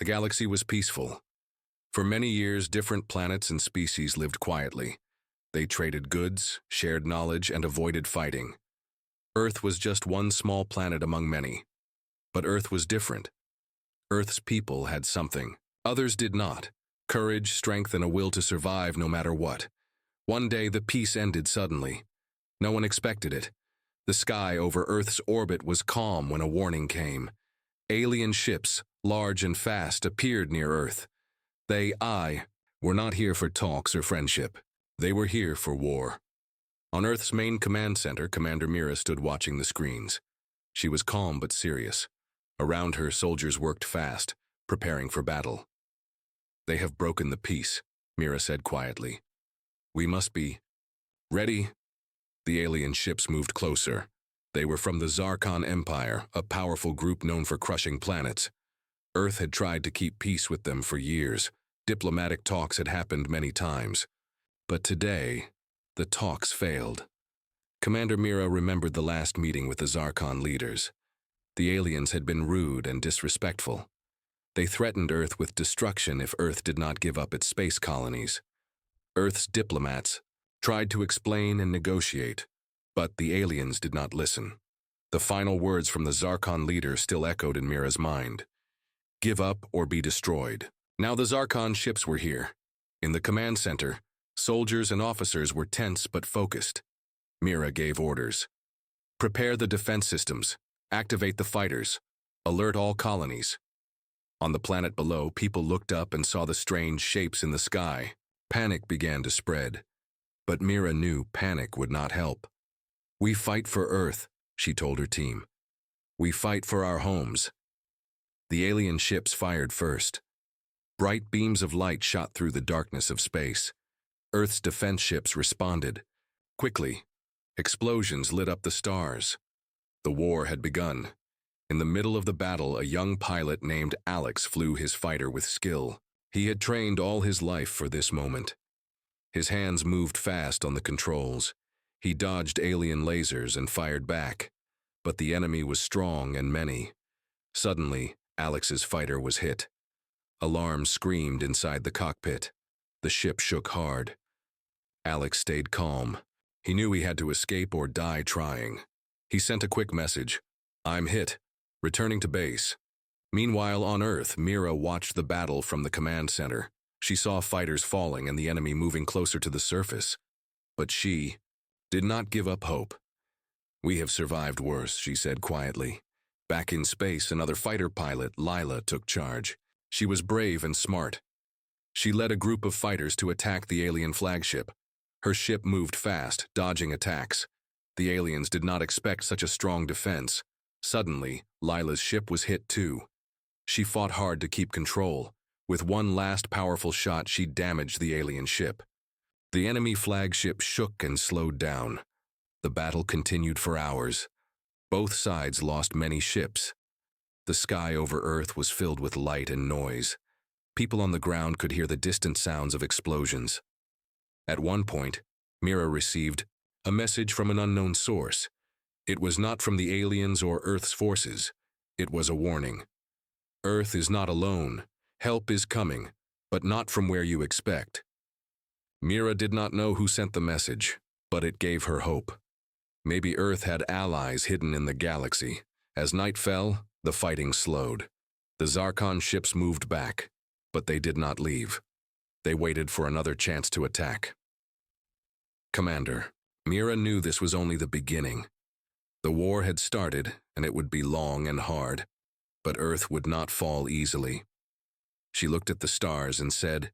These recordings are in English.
The galaxy was peaceful. For many years, different planets and species lived quietly. They traded goods, shared knowledge, and avoided fighting. Earth was just one small planet among many. But Earth was different. Earth's people had something. Others did not. Courage, strength, and a will to survive no matter what. One day, the peace ended suddenly. No one expected it. The sky over Earth's orbit was calm when a warning came. Alien ships, large and fast, appeared near Earth. They were not here for talks or friendship. They were here for war. On Earth's main command center, Commander Mira stood watching the screens. She was calm but serious. Around her, soldiers worked fast, preparing for battle. "They have broken the peace," Mira said quietly. "We must be ready." The alien ships moved closer. They were from the Zarkon Empire, a powerful group known for crushing planets. Earth had tried to keep peace with them for years. Diplomatic talks had happened many times. But today, the talks failed. Commander Mira remembered the last meeting with the Zarkon leaders. The aliens had been rude and disrespectful. They threatened Earth with destruction if Earth did not give up its space colonies. Earth's diplomats tried to explain and negotiate, but the aliens did not listen. The final words from the Zarkon leader still echoed in Mira's mind. Give up or be destroyed. Now the Zarkon ships were here. In the command center, soldiers and officers were tense but focused. Mira gave orders. Prepare the defense systems. Activate the fighters. Alert all colonies. On the planet below, people looked up and saw the strange shapes in the sky. Panic began to spread. But Mira knew panic would not help. We fight for Earth, she told her team. We fight for our homes. The alien ships fired first. Bright beams of light shot through the darkness of space. Earth's defense ships responded. Quickly, explosions lit up the stars. The war had begun. In the middle of the battle, a young pilot named Alex flew his fighter with skill. He had trained all his life for this moment. His hands moved fast on the controls. He dodged alien lasers and fired back. But the enemy was strong and many. Suddenly, Alex's fighter was hit. Alarms screamed inside the cockpit. The ship shook hard. Alex stayed calm. He knew he had to escape or die trying. He sent a quick message. I'm hit. Returning to base. Meanwhile, on Earth, Mira watched the battle from the command center. She saw fighters falling and the enemy moving closer to the surface. But she did not give up hope. We have survived worse, she said quietly. Back in space, another fighter pilot, Lila, took charge. She was brave and smart. She led a group of fighters to attack the alien flagship. Her ship moved fast, dodging attacks. The aliens did not expect such a strong defense. Suddenly, Lila's ship was hit too. She fought hard to keep control. With one last powerful shot, she damaged the alien ship. The enemy flagship shook and slowed down. The battle continued for hours. Both sides lost many ships. The sky over Earth was filled with light and noise. People on the ground could hear the distant sounds of explosions. At one point, Mira received a message from an unknown source. It was not from the aliens or Earth's forces. It was a warning. Earth is not alone. Help is coming, but not from where you expect. Mira did not know who sent the message, but it gave her hope. Maybe Earth had allies hidden in the galaxy. As night fell, the fighting slowed. The Zarkon ships moved back, but they did not leave. They waited for another chance to attack. Commander, Mira knew this was only the beginning. The war had started, and it would be long and hard, but Earth would not fall easily. She looked at the stars and said,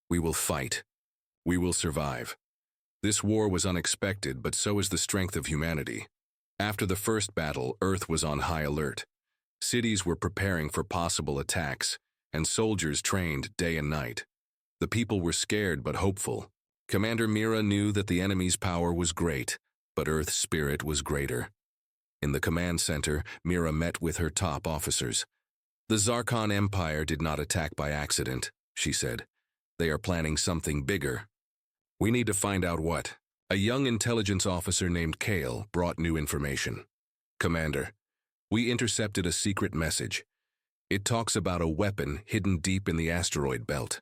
"We will fight. We will survive." This war was unexpected, but so is the strength of humanity. After the first battle, Earth was on high alert. Cities were preparing for possible attacks, and soldiers trained day and night. The people were scared but hopeful. Commander Mira knew that the enemy's power was great, but Earth's spirit was greater. In the command center, Mira met with her top officers. The Zarkon Empire did not attack by accident, she said. They are planning something bigger. We need to find out what. A young intelligence officer named Kale brought new information. Commander, we intercepted a secret message. It talks about a weapon hidden deep in the asteroid belt.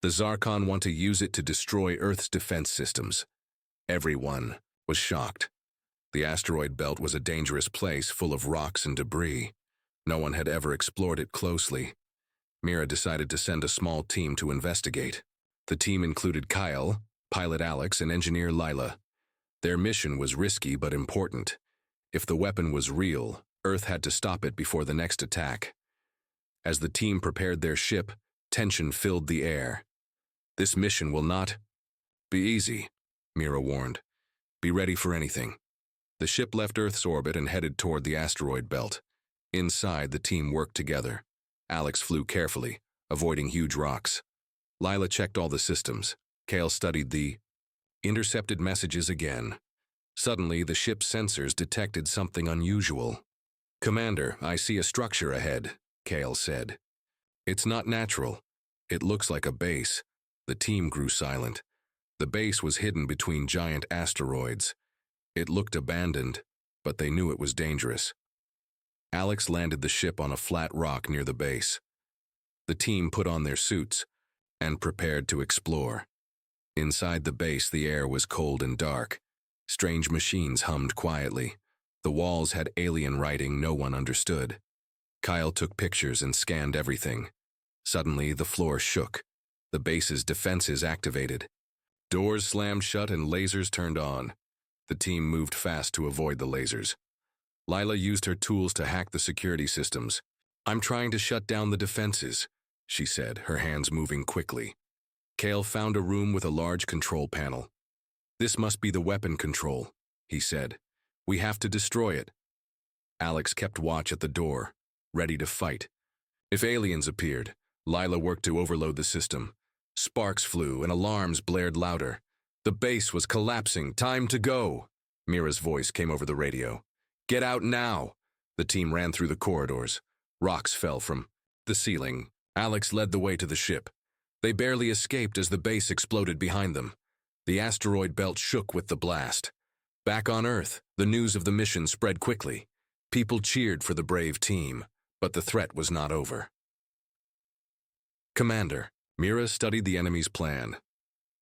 The Zarkon want to use it to destroy Earth's defense systems. Everyone was shocked. The asteroid belt was a dangerous place full of rocks and debris. No one had ever explored it closely. Mira decided to send a small team to investigate. The team included Kyle, pilot Alex, and engineer Lila. Their mission was risky but important. If the weapon was real, Earth had to stop it before the next attack. As the team prepared their ship, tension filled the air. "This mission will not be easy," Mira warned. "Be ready for anything." The ship left Earth's orbit and headed toward the asteroid belt. Inside, the team worked together. Alex flew carefully, avoiding huge rocks. Lila checked all the systems. Kale studied the intercepted messages again. Suddenly, the ship's sensors detected something unusual. "Commander, I see a structure ahead," Kale said. "It's not natural. It looks like a base." The team grew silent. The base was hidden between giant asteroids. It looked abandoned, but they knew it was dangerous. Alex landed the ship on a flat rock near the base. The team put on their suits and prepared to explore. Inside the base, the air was cold and dark. Strange machines hummed quietly. The walls had alien writing no one understood. Kyle took pictures and scanned everything. Suddenly, the floor shook. The base's defenses activated. Doors slammed shut and lasers turned on. The team moved fast to avoid the lasers. Lila used her tools to hack the security systems. "I'm trying to shut down the defenses," she said, her hands moving quickly. Kale found a room with a large control panel. "This must be the weapon control," he said. "We have to destroy it." Alex kept watch at the door, ready to fight. If aliens appeared, Lila worked to overload the system. Sparks flew and alarms blared louder. The base was collapsing. "Time to go!" Mira's voice came over the radio. "Get out now!" The team ran through the corridors. Rocks fell from the ceiling. Alex led the way to the ship. They barely escaped as the base exploded behind them. The asteroid belt shook with the blast. Back on Earth, the news of the mission spread quickly. People cheered for the brave team, but the threat was not over. Commander, Mira studied the enemy's plan.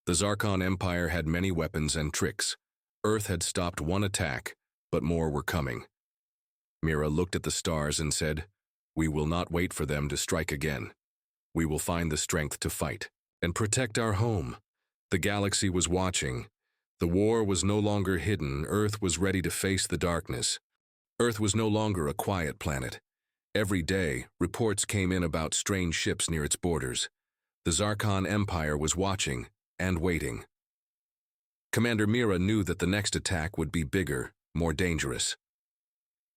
The Zarkon Empire had many weapons and tricks. Earth had stopped one attack, but more were coming. Mira looked at the stars and said, "We will not wait for them to strike again. We will find the strength to fight and protect our home." The galaxy was watching. The war was no longer hidden. Earth was ready to face the darkness. Earth was no longer a quiet planet. Every day, reports came in about strange ships near its borders. The Zarkon Empire was watching and waiting. Commander Mira knew that the next attack would be bigger, more dangerous.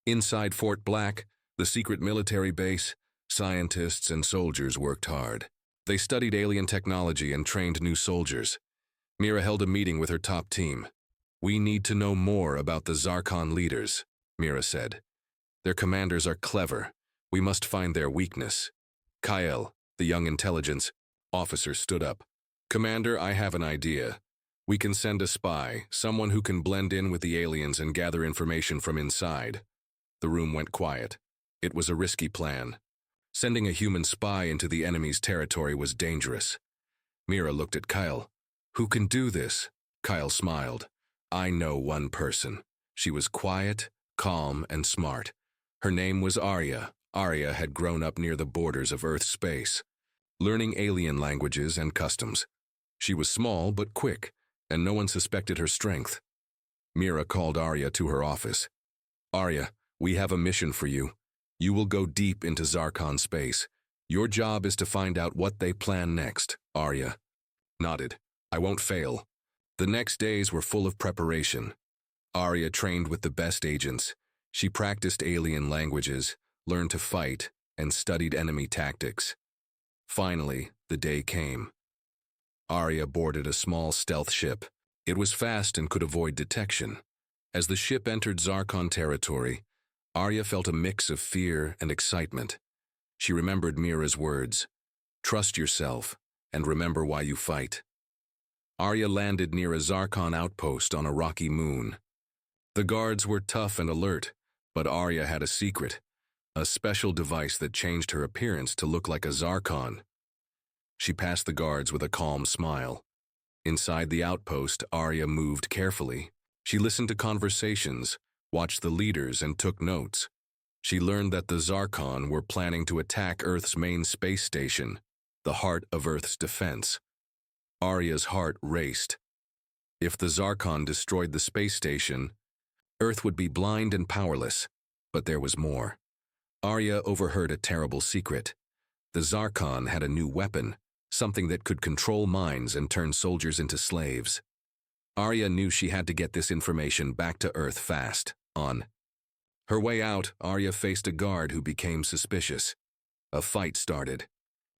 Inside Fort Black, the secret military base, scientists and soldiers worked hard. They studied alien technology and trained new soldiers. Mira held a meeting with her top team. "We need to know more about the Zarkon leaders," Mira said. "Their commanders are clever. We must find their weakness." Kyle, the young intelligence officer, stood up. "Commander, I have an idea. We can send a spy, someone who can blend in with the aliens and gather information from inside." The room went quiet. It was a risky plan. Sending a human spy into the enemy's territory was dangerous. Mira looked at Kyle. "Who can do this?" Kyle smiled. "I know one person." She was quiet, calm, and smart. Her name was Arya. Arya had grown up near the borders of Earth's space, learning alien languages and customs. She was small but quick, and no one suspected her strength. Mira called Arya to her office. "Arya, we have a mission for you. You will go deep into Zarkon space. Your job is to find out what they plan next." Arya nodded. "I won't fail." The next days were full of preparation. Arya trained with the best agents. She practiced alien languages, learned to fight, and studied enemy tactics. Finally, the day came. Arya boarded a small stealth ship. It was fast and could avoid detection. As the ship entered Zarkon territory, Arya felt a mix of fear and excitement. She remembered Mira's words, "Trust yourself, and remember why you fight." Arya landed near a Zarkon outpost on a rocky moon. The guards were tough and alert, but Arya had a secret. a special device that changed her appearance to look like a Zarkon. She passed the guards with a calm smile. Inside the outpost, Arya moved carefully. She listened to conversations, watched the leaders, and took notes. She learned that the Zarkon were planning to attack Earth's main space station, the heart of Earth's defense. Arya's heart raced. If the Zarkon destroyed the space station, Earth would be blind and powerless. But there was more. Arya overheard a terrible secret. The Zarkon had a new weapon, something that could control minds and turn soldiers into slaves. Arya knew she had to get this information back to Earth fast. On her way out, Arya faced a guard who became suspicious. A fight started.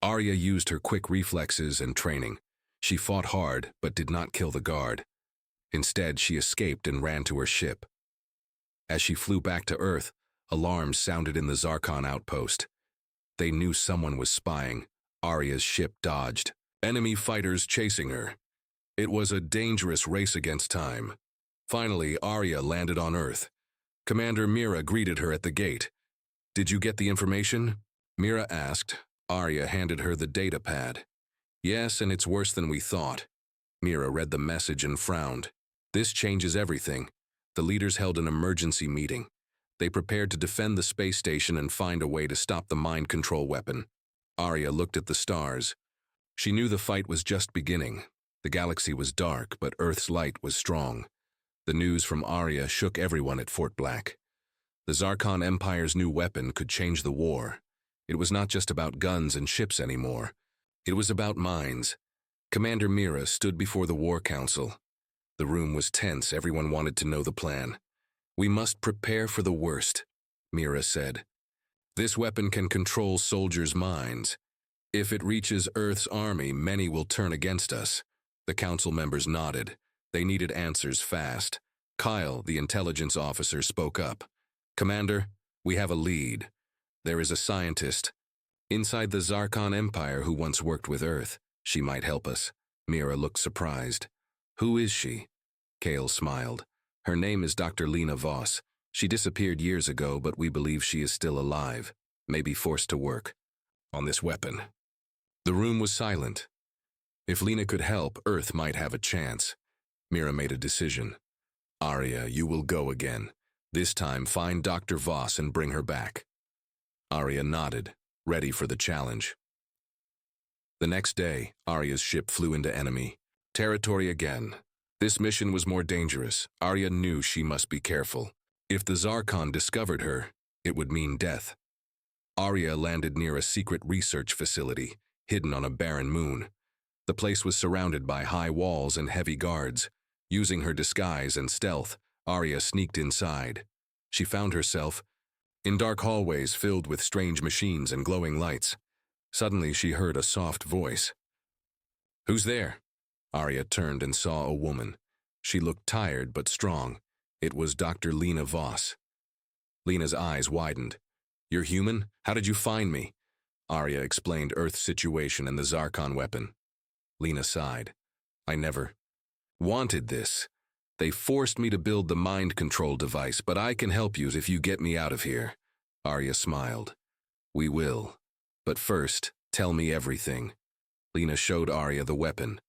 Arya used her quick reflexes and training. She fought hard, but did not kill the guard. Instead, she escaped and ran to her ship. As she flew back to Earth, alarms sounded in the Zarkon outpost. They knew someone was spying. Arya's ship dodged. Enemy fighters chasing her. It was a dangerous race against time. Finally, Arya landed on Earth. Commander Mira greeted her at the gate. "Did you get the information?" Mira asked. Arya handed her the data pad. "Yes, and it's worse than we thought." Mira read the message and frowned. "This changes everything." The leaders held an emergency meeting. They prepared to defend the space station and find a way to stop the mind control weapon. Arya looked at the stars. She knew the fight was just beginning. The galaxy was dark, but Earth's light was strong. The news from Arya shook everyone at Fort Black. The Zarkon Empire's new weapon could change the war. It was not just about guns and ships anymore. It was about minds. Commander Mira stood before the War Council. The room was tense. Everyone wanted to know the plan. "We must prepare for the worst," Mira said. "This weapon can control soldiers' minds. If it reaches Earth's army, many will turn against us." The council members nodded. They needed answers fast. Kyle, the intelligence officer, spoke up. "Commander, we have a lead. There is a scientist inside the Zarkon Empire who once worked with Earth. She might help us." Mira looked surprised. "Who is she?" Kale smiled. "Her name is Dr. Lena Voss. She disappeared years ago, but we believe she is still alive, maybe forced to work on this weapon." The room was silent. If Lena could help, Earth might have a chance. Mira made a decision. "Arya, you will go again. This time, find Dr. Voss and bring her back." Arya nodded, ready for the challenge. The next day, Arya's ship flew into enemy territory again. This mission was more dangerous. Arya knew she must be careful. If the Zarkon discovered her, it would mean death. Arya landed near a secret research facility, hidden on a barren moon. The place was surrounded by high walls and heavy guards. Using her disguise and stealth, Arya sneaked inside. She found herself in dark hallways filled with strange machines and glowing lights. Suddenly, she heard a soft voice. "Who's there?" Arya turned and saw a woman. She looked tired but strong. It was Dr. Lena Voss. Lena's eyes widened. "You're human? How did you find me?" Arya explained Earth's situation and the Zarkon weapon. Lena sighed. "I never wanted this. They forced me to build the mind control device, but I can help you if you get me out of here." Arya smiled. "We will. But first, tell me everything." Lena showed Arya the weapon,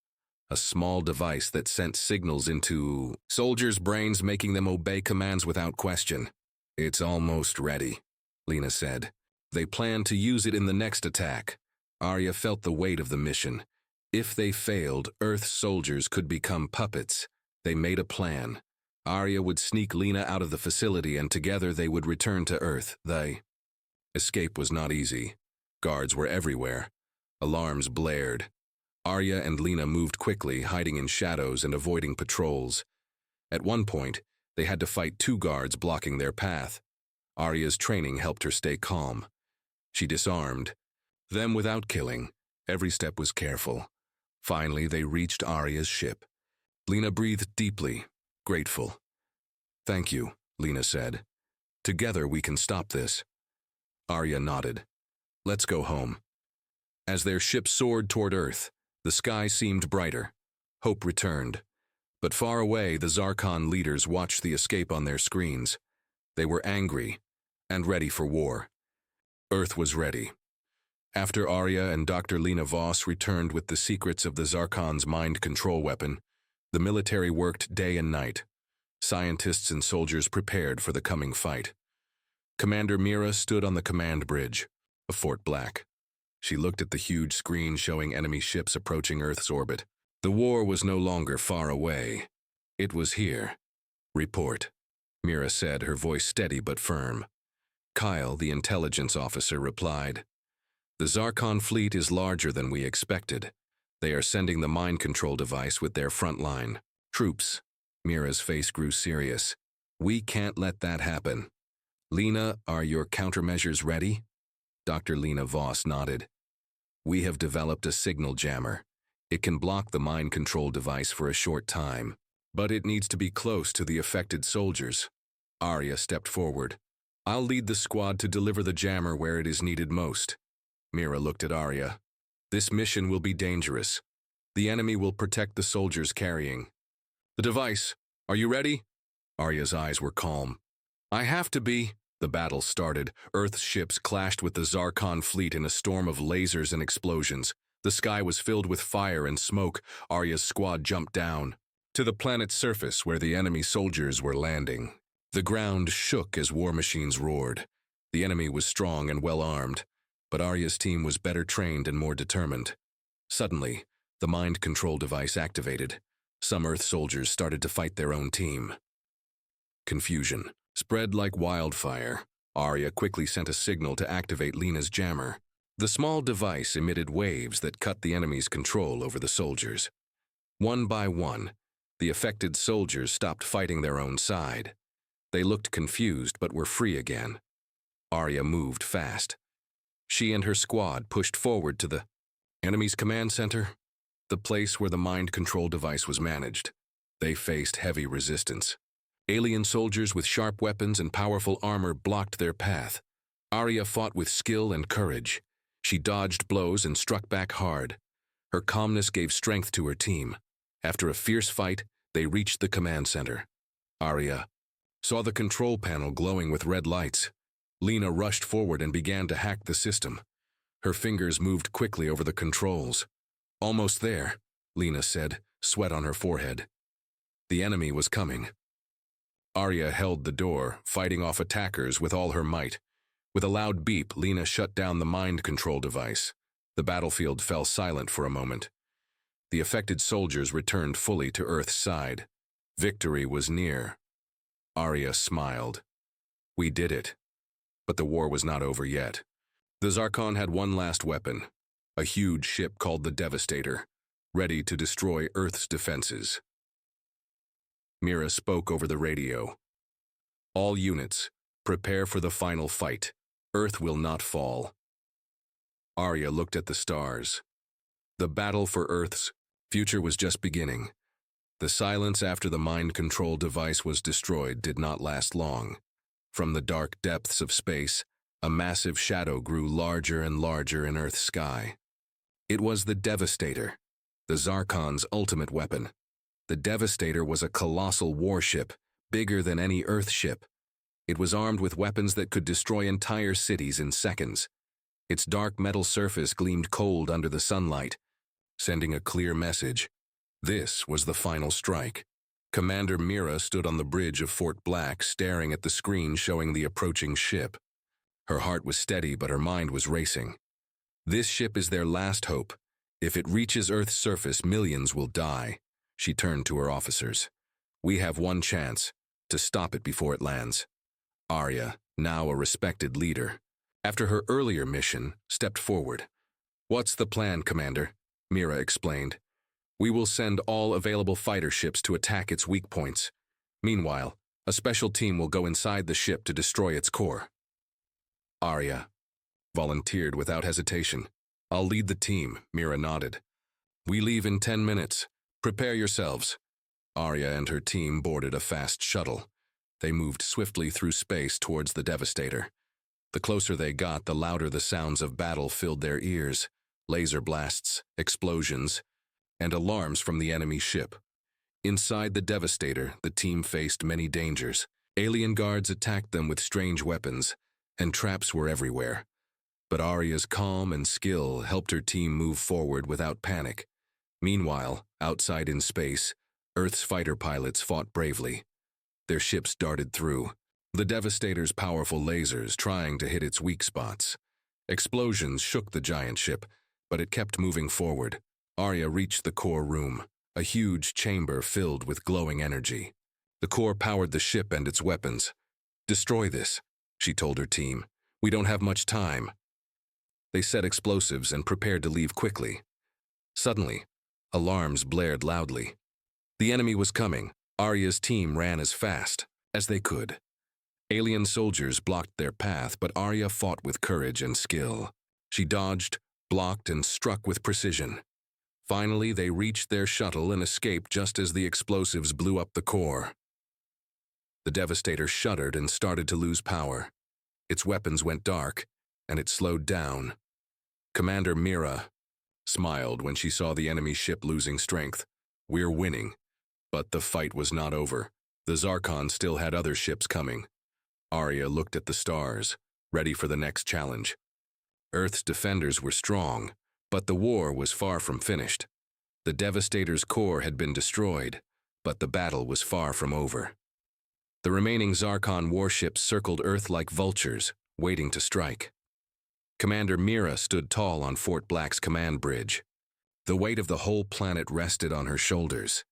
a small device that sent signals into soldiers' brains, making them obey commands without question. "It's almost ready," Lena said. "They plan to use it in the next attack." Arya felt the weight of the mission. If they failed, Earth's soldiers could become puppets. They made a plan. Arya would sneak Lena out of the facility, and together they would return to Earth. The escape was not easy. Guards were everywhere. Alarms blared. Arya and Lena moved quickly, hiding in shadows and avoiding patrols. At one point, they had to fight 2 guards blocking their path. Arya's training helped her stay calm. She disarmed them without killing. Every step was careful. Finally, they reached Arya's ship. Lena breathed deeply, grateful. "Thank you," Lena said. "Together we can stop this." Arya nodded. "Let's go home." As their ship soared toward Earth, the sky seemed brighter. Hope returned. But far away, the Zarkon leaders watched the escape on their screens. They were angry and ready for war. Earth was ready. After Arya and Dr. Lena Voss returned with the secrets of the Zarkon's mind control weapon, the military worked day and night. Scientists and soldiers prepared for the coming fight. Commander Mira stood on the command bridge of Fort Black. She looked at the huge screen showing enemy ships approaching Earth's orbit. The war was no longer far away. It was here. Report, Mira said, her voice steady but firm. Kyle, the intelligence officer, replied, "The Zarkon fleet is larger than we expected. They are sending the mind control device with their frontline troops." Mira's face grew serious. "We can't let that happen. Lena, are your countermeasures ready?" Dr. Lena Voss nodded. "We have developed a signal jammer. It can block the mind control device for a short time, but it needs to be close to the affected soldiers." Arya stepped forward. "I'll lead the squad to deliver the jammer where it is needed most." Mira looked at Arya. "This mission will be dangerous. The enemy will protect the soldiers carrying the device. Are you ready?" Arya's eyes were calm. "I have to be." The battle started. Earth's ships clashed with the Zarkon fleet in a storm of lasers and explosions. The sky was filled with fire and smoke. Arya's squad jumped down to the planet's surface where the enemy soldiers were landing. The ground shook as war machines roared. The enemy was strong and well-armed, but Arya's team was better trained and more determined. Suddenly, the mind control device activated. Some Earth soldiers started to fight their own team. Confusion spread like wildfire. Arya quickly sent a signal to activate Lena's jammer. The small device emitted waves that cut the enemy's control over the soldiers. One by one, the affected soldiers stopped fighting their own side. They looked confused but were free again. Arya moved fast. She and her squad pushed forward to the enemy's command center, the place where the mind control device was managed. They faced heavy resistance. Alien soldiers with sharp weapons and powerful armor blocked their path. Arya fought with skill and courage. She dodged blows and struck back hard. Her calmness gave strength to her team. After a fierce fight, they reached the command center. Arya saw the control panel glowing with red lights. Lena rushed forward and began to hack the system. Her fingers moved quickly over the controls. "Almost there," Lena said, sweat on her forehead. The enemy was coming. Arya held the door, fighting off attackers with all her might. With a loud beep, Lena shut down the mind control device. The battlefield fell silent for a moment. The affected soldiers returned fully to Earth's side. Victory was near. Arya smiled. "We did it." But the war was not over yet. The Zarkon had one last weapon, a huge ship called the Devastator, ready to destroy Earth's defenses. Mira spoke over the radio. "All units, prepare for the final fight. Earth will not fall." Arya looked at the stars. The battle for Earth's future was just beginning. The silence after the mind control device was destroyed did not last long. From the dark depths of space, a massive shadow grew larger and larger in Earth's sky. It was the Devastator, the Zarkon's ultimate weapon. The Devastator was a colossal warship, bigger than any Earth ship. It was armed with weapons that could destroy entire cities in seconds. Its dark metal surface gleamed cold under the sunlight, sending a clear message. This was the final strike. Commander Mira stood on the bridge of Fort Black, staring at the screen showing the approaching ship. Her heart was steady, but her mind was racing. This ship is their last hope. If it reaches Earth's surface, millions will die. She turned to her officers. "We have one chance, to stop it before it lands." Arya, now a respected leader, after her earlier mission, stepped forward. "What's the plan, Commander?" Mira explained. "We will send all available fighter ships to attack its weak points. Meanwhile, a special team will go inside the ship to destroy its core." Arya volunteered without hesitation. "I'll lead the team," Mira nodded. "We leave in 10 minutes. Prepare yourselves." Arya and her team boarded a fast shuttle. They moved swiftly through space towards the Devastator. The closer they got, the louder the sounds of battle filled their ears. Laser blasts, explosions, and alarms from the enemy ship. Inside the Devastator, the team faced many dangers. Alien guards attacked them with strange weapons, and traps were everywhere. But Arya's calm and skill helped her team move forward without panic. Meanwhile, outside in space, Earth's fighter pilots fought bravely. Their ships darted through, the Devastator's powerful lasers trying to hit its weak spots. Explosions shook the giant ship, but it kept moving forward. Arya reached the core room, a huge chamber filled with glowing energy. The core powered the ship and its weapons. "Destroy this," she told her team. "We don't have much time." They set explosives and prepared to leave quickly. Suddenly, alarms blared loudly. The enemy was coming. Arya's team ran as fast as they could. Alien soldiers blocked their path, but Arya fought with courage and skill. She dodged, blocked, and struck with precision. Finally, they reached their shuttle and escaped just as the explosives blew up the core. The Devastator shuddered and started to lose power. Its weapons went dark, and it slowed down. Commander Mira smiled when she saw the enemy ship losing strength. "We're winning." But the fight was not over. The Zarkon still had other ships coming. Arya looked at the stars, ready for the next challenge. Earth's defenders were strong, but the war was far from finished. The Devastator's core had been destroyed, but the battle was far from over. The remaining Zarkon warships circled Earth like vultures, waiting to strike. Commander Mira stood tall on Fort Black's command bridge. The weight of the whole planet rested on her shoulders.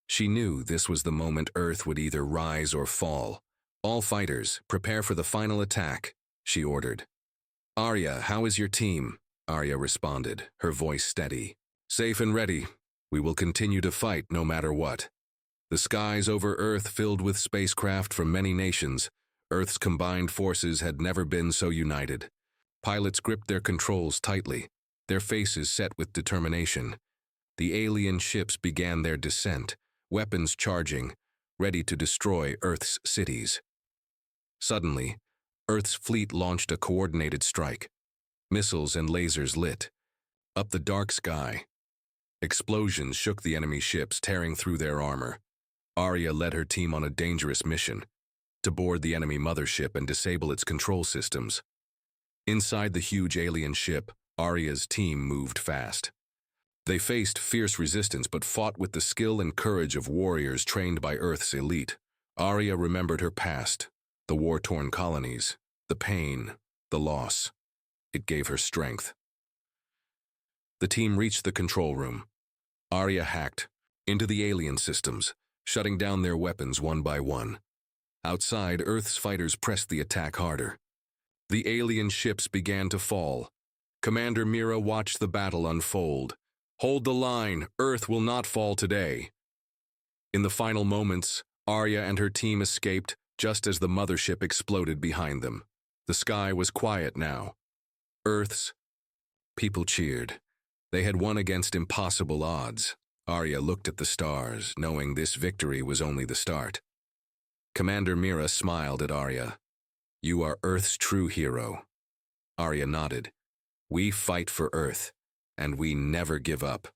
She knew this was the moment Earth would either rise or fall. "All fighters, prepare for the final attack," she ordered. "Arya, how is your team?" Arya responded, her voice steady. "Safe and ready. We will continue to fight no matter what." The skies over Earth filled with spacecraft from many nations. Earth's combined forces had never been so united. Pilots gripped their controls tightly, their faces set with determination. The alien ships began their descent, weapons charging, ready to destroy Earth's cities. Suddenly, Earth's fleet launched a coordinated strike. Missiles and lasers lit up the dark sky. Explosions shook the enemy ships, tearing through their armor. Arya led her team on a dangerous mission, to board the enemy mothership and disable its control systems. Inside the huge alien ship, Arya's team moved fast. They faced fierce resistance but fought with the skill and courage of warriors trained by Earth's elite. Arya remembered her past, the war-torn colonies, the pain, the loss. It gave her strength. The team reached the control room. Arya hacked into the alien systems, shutting down their weapons one by one. Outside, Earth's fighters pressed the attack harder. The alien ships began to fall. Commander Mira watched the battle unfold. "Hold the line. Earth will not fall today." In the final moments, Arya and her team escaped just as the mothership exploded behind them. The sky was quiet now. Earth's people cheered. They had won against impossible odds. Arya looked at the stars, knowing this victory was only the start. Commander Mira smiled at Arya. "You are Earth's true hero." Arya nodded. "We fight for Earth, and we never give up."